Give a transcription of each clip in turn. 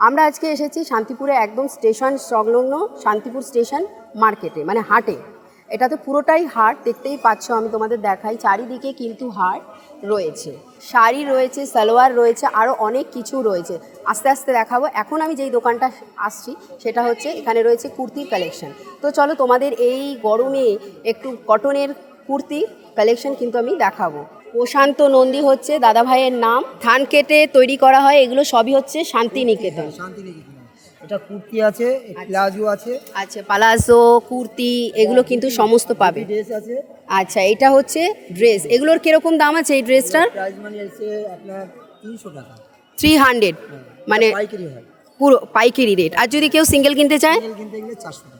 আমরা আজকে এসেছি শান্তিপুরে, একদম স্টেশন সংলগ্ন শান্তিপুর স্টেশন মার্কেটে, মানে হাটে। এটাতে পুরোটাই হাট, দেখতেই পাচ্ছ, আমি তোমাদের দেখাই। চারিদিকে কিন্তু হাট রয়েছে, শাড়ি রয়েছে, সালোয়ার রয়েছে, আরও অনেক কিছু রয়েছে, আস্তে আস্তে দেখাবো। এখন আমি যেই দোকানটা আসছি সেটা হচ্ছে, এখানে রয়েছে কুর্তির কালেকশন। তো চলো তোমাদের এই গরমে একটু কটনের কুর্তি কালেকশন কিন্তু আমি দেখাবো। প্রশান্ত নন্দী হচ্ছে দাদা ভাইয়ের নাম, ধান কেটে তৈরি করা হয়, এগুলো সবই হচ্ছে শান্তিনিকেতন। এটা কুর্তি আছে, প্লাজো আছে, আচ্ছা, পালাজো, কুর্তি, এগুলো কিন্তু সমস্ত পাবে। ড্রেস আছে। আচ্ছা, এটা হচ্ছে ড্রেস। এগুলোর কিরকম দাম আছে এই ড্রেসটার? প্রাইস মানে আছে আপনার 300 টাকা। 300, মানে পাইকারি হয়, পুরো পাইকারি রেট। আর যদি কেউ সিঙ্গেল কিনতে চায়? সিঙ্গেল কিনতে গেলে 400 টাকা।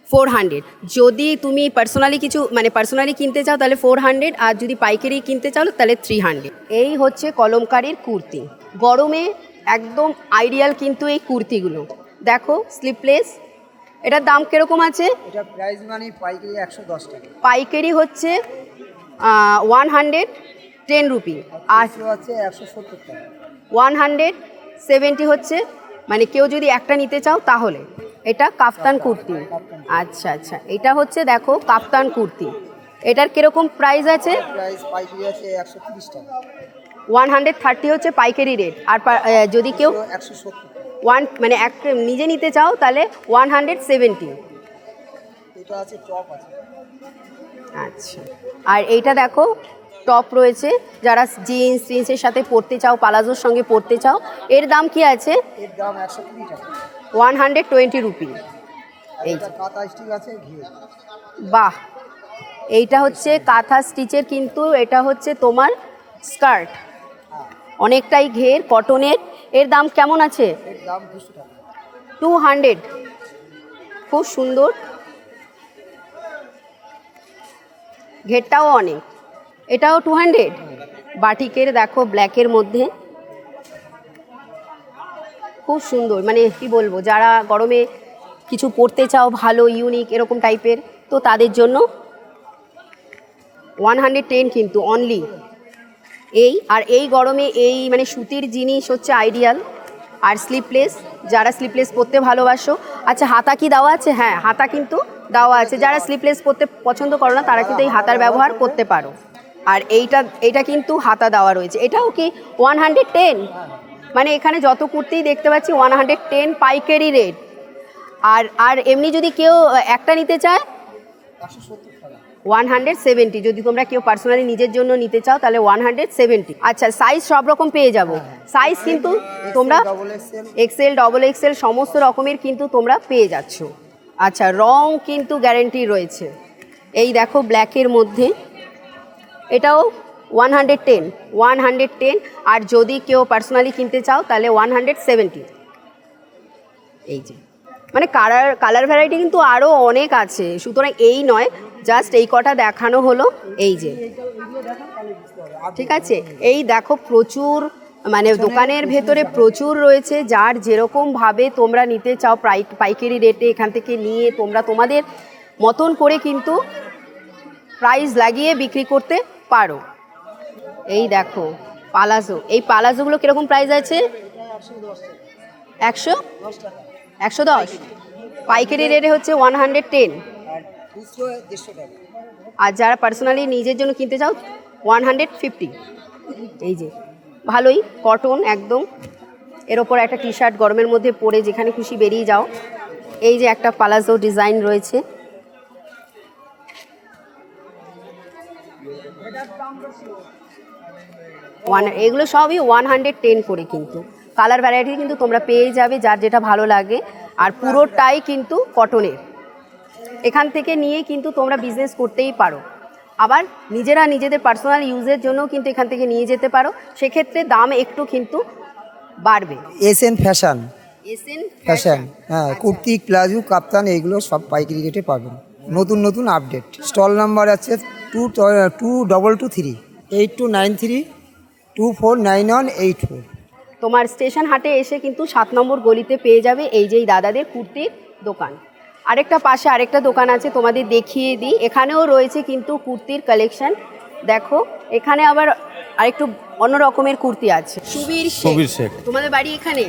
400। যদি তুমি পার্সোনালি কিছু মানে পার্সোনালি কিনতে চাও তাহলে 400, আর যদি পাইকারি কিনতে চাও তাহলে 300। এই হচ্ছে কলমকারীর কুর্তি, গরমে একদম আইডিয়াল কিন্তু এই কুর্তিগুলো। দেখো স্লিপলেস, এটার দাম কিরকম আছে? এটা প্রাইস মানে পাইকারি 110 টাকা, পাইকারি হচ্ছে 110 রুপি, আর আছে 170 টাকা। 170 হচ্ছে, মানে কেউ যদি একটা নিতে চাও তাহলে। এটা কাফতান কুর্তি। আচ্ছা আচ্ছা, এটা হচ্ছে দেখো কাফতান কুর্তি। এটার কিরকম প্রাইস আছে? প্রাইস পাইকারি আছে 130 টাকা, 130 হচ্ছে পাইকারি রেট। আর যদি কেউ 170 টাকা। মানে এক নিজে নিতে চাও তাহলে 170। এটা আছে, টপ আছে। আচ্ছা, আর এইটা দেখো টপ রয়েছে, যারা জিন্সের সাথে পরতে চাও, পালাজোর সঙ্গে পরতে চাও, এর দাম কি আছে? এর দাম 120 টাকা, 120 রুপি। এই এটা কাঁথা স্টিচ আছে, ঘিয়ে। বাহ, এইটা হচ্ছে কাঁথা স্টিচের, কিন্তু এটা হচ্ছে তোমার স্কার্ট, অনেকটাই ঘের, কটনের। এর দাম কেমন আছে? এর দাম 200 টাকা। 200। খুব সুন্দর, ঘেরটাও অনেক। এটাও 200। বাটিকের দেখো ব্ল্যাকের মধ্যে, খুব সুন্দর, মানে কি বলবো, যারা গরমে কিছু পরতে চাও ভালো ইউনিক এরকম টাইপের, তো তাদের জন্য 110 কিন্তু অনলি। আর এই গরমে এই মানে সুতির জিনিস হচ্ছে আইডিয়াল। আর স্লিপলেস, যারা স্লিপলেস পরতে ভালোবাসো। আচ্ছা, হাতা কি দেওয়া আছে? হ্যাঁ, হাতা কিন্তু দেওয়া আছে। যারা স্লিপলেস পরতে পছন্দ করো না তারা কিন্তু এই হাতার ব্যবহার করতে পারো। আর এইটা কিন্তু হাতা দেওয়া রয়েছে। এটাও কি 110? মানে এখানে যত কুর্তিই দেখতে পাচ্ছি 110 পাইকারি রেট। আর এমনি যদি কেউ একটা নিতে চায় 170 টাকা, 170। যদি তোমরা কেউ পার্সোনালি নিজের জন্য নিতে চাও তাহলে 170। আচ্ছা, সাইজ সব রকম পেয়ে যাবো। সাইজ কিন্তু তোমরা এক্সেল, ডবল এক্সেল সমস্ত রকমের কিন্তু তোমরা পেয়ে যাচ্ছ। আচ্ছা, রং কিন্তু গ্যারেন্টি রয়েছে। এই দেখো ব্ল্যাকের মধ্যে, এটাও 110। আর যদি কেউ পার্সোনালি কিনতে চাও তাহলে 170। এই যে, মানে কালার ভ্যারাইটি কিন্তু আরও অনেক আছে, সুতরাং এই নয়, জাস্ট এই কটা দেখানো হলো। এই যে, ঠিক আছে, এই দেখো প্রচুর, মানে দোকানের ভেতরে প্রচুর রয়েছে। যার যেরকমভাবে তোমরা নিতে চাও পাইকারি রেটে এখান থেকে নিয়ে তোমরা তোমাদের মতন করে কিন্তু প্রাইস লাগিয়ে বিক্রি করতে পারো। এই দেখো পালাজো, এই পালাজোগুলো কীরকম প্রাইস আছে? 110। পাইকারি রেটে হচ্ছে 110। আর যারা পার্সোনালি নিজের জন্য কিনতে চাও 150। এই যে, ভালোই কটন একদম। এর ওপর একটা টি শার্ট গরমের মধ্যে পরে যেখানে খুশি বেরিয়ে যাও। এই যে একটা পালাজো ডিজাইন রয়েছে, এগুলো সবই 110 করে। কিন্তু কালার ভ্যারাইটি কিন্তু তোমরা পেয়ে যাবে যার যেটা ভালো লাগে। আর পুরোটাই কিন্তু কটনের। এখান থেকে নিয়ে কিন্তু তোমরা বিজনেস করতেই পারো। আবার নিজেরা নিজেদের পার্সোনাল ইউজের জন্য কিন্তু এখান থেকে নিয়ে যেতে পারো, সেক্ষেত্রে দাম একটু কিন্তু বাড়বে। এসএন ফ্যাশন, ফ্যাশন, হ্যাঁ, কুর্তি, প্লাজো, কাপ্তান এইগুলো সব পাইকারি রেটে পাবেন। নতুন আপডেট। স্টল নাম্বার আছে 2223 8293 249184। তোমার স্টেশন হাটে এসে কিন্তু 7 নম্বর গলিতে পেয়ে যাবে এই যে দাদাদের কুর্তির দোকান। আরেকটা পাশে আরেকটা দোকান আছে, তোমাদের দেখিয়ে দিই। এখানেও রয়েছে কিন্তু কুর্তির কালেকশন। দেখো, এখানে আবার আর একটু অন্য রকমের কুর্তি আছে। সুবীর শেখ, তোমাদের বাড়ি এখানে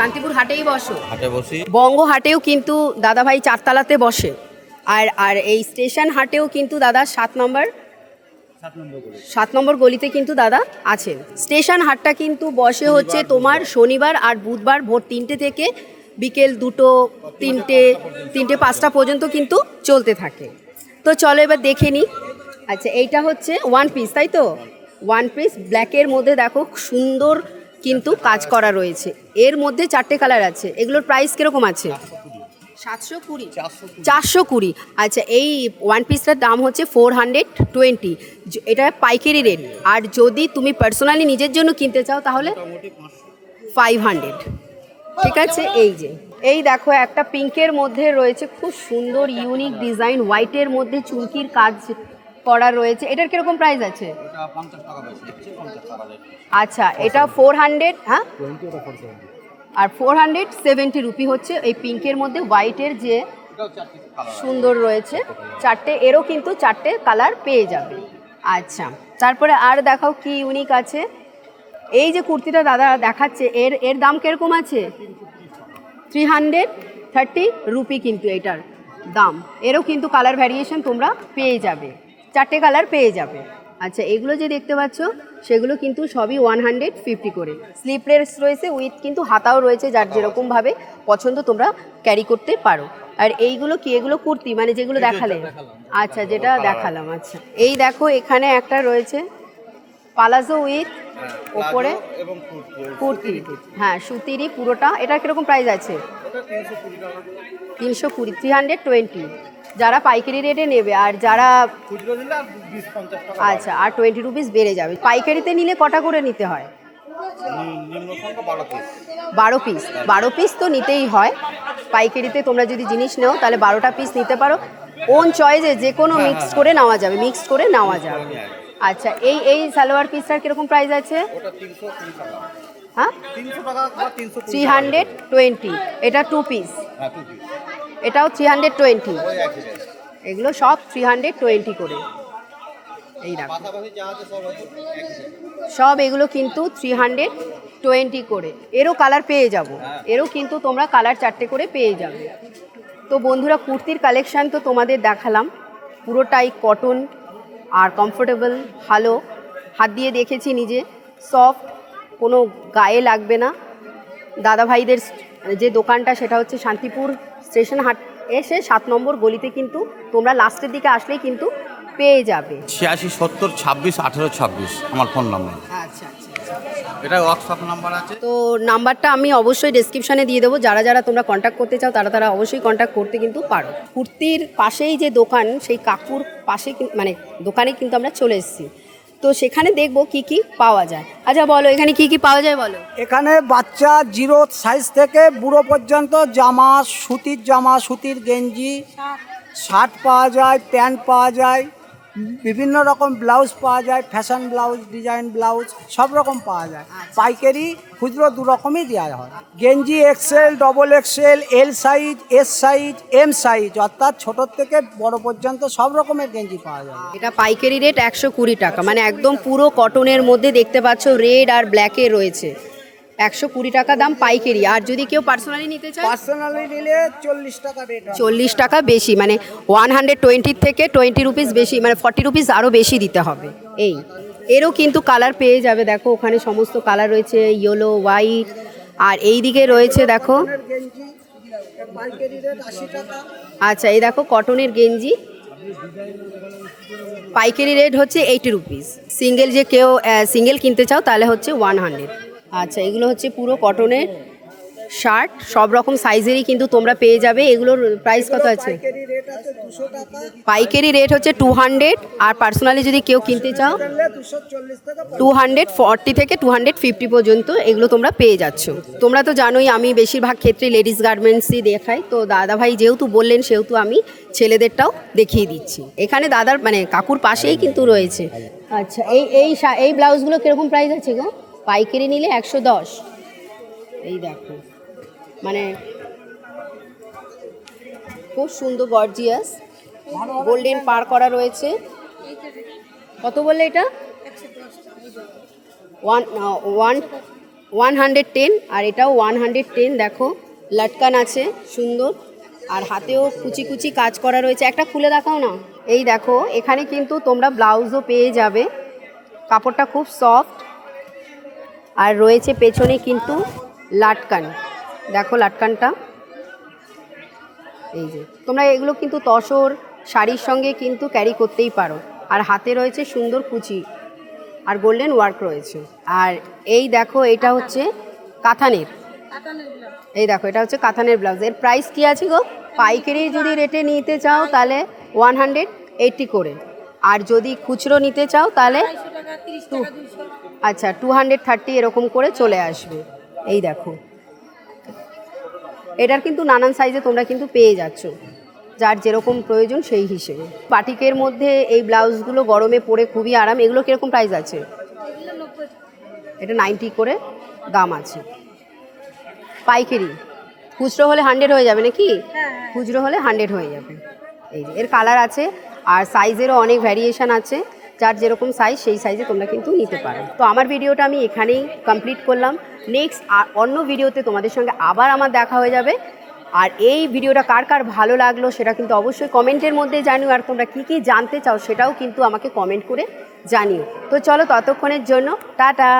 শান্তিপুর হাটেই বসো? হাটে বসি। বঙ্গ হাটেও কিন্তু দাদা ভাই 4 তলাতে বসে, আর আর এই স্টেশন হাটেও কিন্তু দাদা 7 নম্বর গলিতে কিন্তু দাদা আছেন। স্টেশন হাটটা কিন্তু বসে হচ্ছে তোমার শনিবার আর বুধবার ভোর 3টে থেকে বিকেল 2টো 3টে 5টা পর্যন্ত কিন্তু চলতে থাকে। তো চলো এবার দেখে নিই। আচ্ছা, এইটা হচ্ছে ওয়ান পিস, তাই তো? ওয়ান পিস ব্ল্যাকের মধ্যে দেখো সুন্দর কিন্তু কাজ করা রয়েছে। এর মধ্যে 4টে কালার আছে। এগুলোর প্রাইস কীরকম আছে? 420। আচ্ছা, এই ওয়ান পিসটার দাম হচ্ছে 420। এটা পাইকারি রেট, আর যদি তুমি পার্সোনালি নিজের জন্য কিনতে চাও তাহলে 500। ঠিক আছে। এই দেখো একটা পিঙ্কের মধ্যে রয়েছে খুব সুন্দর ইউনিক ডিজাইন, হোয়াইটের মধ্যে চুমকির কাজ করা রয়েছে। এটার কিরকম প্রাইস আছে? আচ্ছা, এটা 400, হ্যাঁ, আর 470 রুপি হচ্ছে এই পিঙ্কের মধ্যে হোয়াইটের যে সুন্দর রয়েছে 4টে। এরও কিন্তু 4টে কালার পেয়ে যাবে। আচ্ছা, তারপরে আর দেখাও কি ইউনিক আছে। এই যে কুর্তিটা দাদা দেখাচ্ছে, এর দাম কিরকম আছে? 330 রুপি কিন্তু এটার দাম। এরও কিন্তু কালার ভ্যারিয়েশন তোমরা পেয়ে যাবে, 4টে কালার পেয়ে যাবে। আচ্ছা, এগুলো যে দেখতে পাচ্ছ সেগুলো কিন্তু সবই 150 করে। স্লিপলেস রয়েছে, উইথ কিন্তু হাতাও রয়েছে, যার যেরকমভাবে পছন্দ তোমরা ক্যারি করতে পারো। আর এইগুলো কি? এগুলো কুর্তি মানে যেগুলো দেখালে? আচ্ছা, যেটা দেখালাম। আচ্ছা, এই দেখো এখানে একটা রয়েছে পালাজো উইথ ওপরে কুর্তি, হ্যাঁ, সুতিরই পুরোটা। এটা কীরকম প্রাইস আছে? 320, 320 যারা পাইকারি রেটে নেবে। আর যারা আচ্ছা, আর 20 রুপিস বেড়ে যাবে। পাইকারিতে নিলে কটা করে নিতে হয়? 12 পিস তো নিতেই হয়। পাইকারিতে তোমরা যদি জিনিস নাও তাহলে 12টা পিস নিতে পারো। ওন চয়েসে যে কোনো মিক্সড করে নেওয়া যাবে। আচ্ছা, এই সালোয়ার পিসটার কীরকম প্রাইস আছে? হ্যাঁ, 320। এটা 2 পিস, এটাও 320। এগুলো সব 320 করে। এই দেখো সব এগুলো কিন্তু 320 করে। এরও কালার পেয়ে যাব, এরও কিন্তু তোমরা কালার 4টে করে পেয়ে যাবে। তো বন্ধুরা, কুর্তির কালেকশান তো তোমাদের দেখালাম, পুরোটাই কটন আর কমফোর্টেবল, ভালো, হাত দিয়ে দেখেছি নিজে, সফট, কোনো গায়ে লাগবে না। দাদা ভাইদের যে দোকানটা সেটা হচ্ছে শান্তিপুর স্টেশন হাট এসে 7 নম্বর গলিতে কিন্তু তোমরা লাস্টের দিকে আসলেই কিন্তু পেয়ে যাবে। 86 70 26 18 26 আমার ফোন নাম্বার। আচ্ছা, এটা হোয়াটসঅ্যাপ নাম্বার আছে। তো নাম্বারটা আমি অবশ্যই ডেসক্রিপশানে দিয়ে দেবো। যারা তোমরা কন্ট্যাক্ট করতে চাও তারা অবশ্যই কন্ট্যাক্ট করতে কিন্তু পারো। কুর্তির পাশেই যে দোকান, সেই কাকুর পাশে মানে দোকানে কিন্তু আমরা চলে এসেছি। তো সেখানে দেখবো কি কি পাওয়া যায়। আচ্ছা বলো, এখানে কি কি পাওয়া যায় বলো। এখানে বাচ্চা 0 সাইজ থেকে বুড়ো পর্যন্ত জামা, সুতির গেঞ্জি, শার্ট পাওয়া যায়, প্যান্ট পাওয়া যায়, বিভিন্ন রকম ব্লাউজ পাওয়া যায়, ফ্যাশন ব্লাউজ, ডিজাইন ব্লাউজ, সব রকম পাওয়া যায়। পাইকারি খুচরো 2 রকমই দেওয়া হয়। গেঞ্জি XL, double XL, L size, S size, M size, অর্থাৎ ছোটোর থেকে বড় পর্যন্ত সব রকমের গেঞ্জি পাওয়া যায়। এটা পাইকারি রেট 120 টাকা, মানে একদম পুরো কটনের মধ্যে দেখতে পাচ্ছ রেড আর ব্ল্যাকে রয়েছে। 120 টাকা দাম পাইকারি। আর যদি কেউ পার্সোনালি নিতে চায়, পার্সোনালি নিলে 40 টাকা রেট। 40 টাকা বেশি, মানে 120 থেকে 20 রুপিস বেশি, মানে 40 রুপিস আরও বেশি দিতে হবে। এরও কিন্তু কালার পেয়ে যাবে। দেখো ওখানে সমস্ত কালার রয়েছে, ইয়েলো, হোয়াইট, আর এই দিকে রয়েছে দেখো। আচ্ছা, এই দেখো কটনের গেঞ্জি, পাইকারি রেট হচ্ছে 80 রুপিস। সিঙ্গেল যে কেউ সিঙ্গেল কিনতে চাও তাহলে হচ্ছে 100। আচ্ছা, এগুলো হচ্ছে পুরো কটনের শার্ট, সব রকম সাইজেরই কিন্তু তোমরা পেয়ে যাবে। এগুলোর প্রাইস কত আছে? পাইকারি রেট হচ্ছে 200, আর পার্সোনালি যদি কেউ কিনতে চাও 240 থেকে 250 পর্যন্ত এগুলো তোমরা পেয়ে যাচ্ছ। তোমরা তো জানোই আমি বেশিরভাগ ক্ষেত্রে লেডিস গার্মেন্টসই দেখাই। তো দাদাভাই যেহেতু বললেন সেহেতু আমি ছেলেদেরটাও দেখিয়ে দিচ্ছি। এখানে দাদার মানে কাকুর পাশেই কিন্তু রয়েছে। আচ্ছা, এই ব্লাউজগুলো কীরকম প্রাইস আছে গো? পাইকারি নিলে 110। এই দেখো, মানে খুব সুন্দর গর্জিয়াস, গোল্ডেন পার করা রয়েছে। কত বললে এটা? 110 আর এটাও 110। দেখো লটকান আছে সুন্দর, আর হাতেও কুচি কুচি কাজ করা রয়েছে। একটা খুলে দেখাও না। এই দেখো এখানে কিন্তু তোমরা ব্লাউজও পেয়ে যাবে, কাপড়টা খুব সফট, আর রয়েছে পেছনে কিন্তু লাটকান। দেখো লাটকানটা, এই যে তোমরা এগুলো কিন্তু তসর শাড়ির সঙ্গে কিন্তু ক্যারি করতেই পারো। আর হাতে রয়েছে সুন্দর কুচি আর গোল্ডেন ওয়ার্ক রয়েছে। আর এই দেখো এটা হচ্ছে কাতানের, এই দেখো এটা হচ্ছে কাতানের ব্লাউজ। এর প্রাইস কি আছে গো? পাইকারি যদি রেটে নিতে চাও তাহলে 180 করে, আর যদি খুচরো নিতে চাও তাহলে আচ্ছা 230 এরকম করে চলে আসবে। এই দেখো এটার কিন্তু নানান সাইজে তোমরা কিন্তু পেয়ে যাচ্ছ, যার যেরকম প্রয়োজন সেই হিসেবে। বাটিকের মধ্যে এই ব্লাউজগুলো গরমে পরে খুবই আরাম। এগুলো কীরকম প্রাইস আছে? এটা 90 করে দাম আছে পাইকারি। খুচরো হলে 100 হয়ে যাবে নাকি? খুচরো হলে 100 হয়ে যাবে। এই যে এর কালার আছে, আর সাইজেরও অনেক ভ্যারিয়েশান আছে, যার যেরকম সাইজ সেই সাইজে তোমরা কিন্তু নিতে পারো। তো আমার ভিডিওটা আমি এখানেই কমপ্লিট করলাম। নেক্সট অন্য ভিডিওতে তোমাদের সঙ্গে আবার আমার দেখা হয়ে যাবে। আর এই ভিডিওটা কার কার ভালো লাগলো সেটা কিন্তু অবশ্যই কমেন্টের মধ্যে জানিও, আর তোমরা কী কী জানতে চাও সেটাও কিন্তু আমাকে কমেন্ট করে জানিও। তো চলো ততক্ষণের জন্য টাটা।